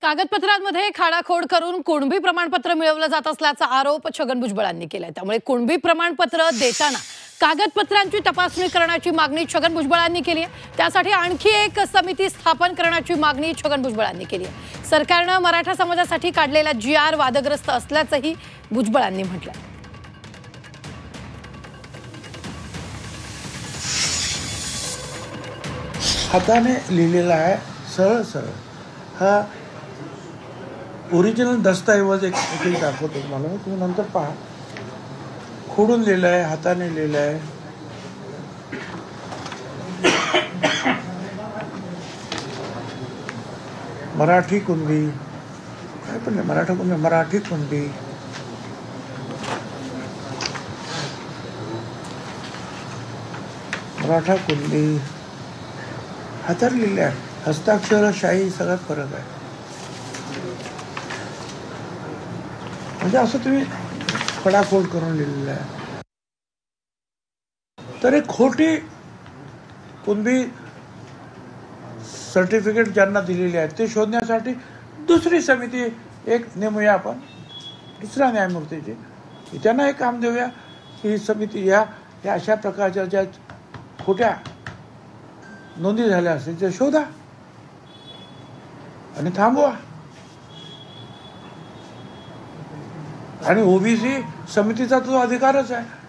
कागदपत्रांमध्ये खाडाखोड करून कुणबी प्रमाणपत्र मिळवलं जात असल्याचा आरोप छगन भुजबळांनी केलाय। त्यामुळे कुणबी प्रमाणपत्र देताना कागदपत्रांची तपासणी करण्याची मागणी छगन भुजबळांनी केली आहे। त्यासाठी आणखी एक समिती स्थापन करण्याची मागणी छगन भुजबळांनी केली आहे। सरकारने मराठा समाजासाठी काढलेला GR वादग्रस्त असल्याचंही भुजबळांनी म्हटलंय। हाताने लिहिलेला आहे, सरळ सरळ। हा ओरिजिनल दस्तऐवज एक दाखवतो तुम्हाला, तुम्ही नंतर पहा। खोडून लिहिलं आहे, हाताने लिहिलं आहे। मराठी कुणबी काय पण नाही, मराठा कुणबी, मराठी कुणबी, मराठा कुणबी हाताने लिहिलं आहे। हस्ताक्षर शाही सगळ्यात फरक आहे। म्हणजे असं तुम्ही खडाखोड करून लिहिलेलं आहे। तर एक खोटी कुणबी सर्टिफिकेट ज्यांना दिलेली आहे ते शोधण्यासाठी दुसरी समिती एक नेमूया आपण, दुसऱ्या न्यायमूर्तीची। त्यांना एक काम देऊया की ही समिती या अशा प्रकारच्या ज्या खोट्या नोंदी झाल्या असतील ते शोधा आणि थांबवा। आणि ओबीसी समितीचा तो अधिकारच आहे।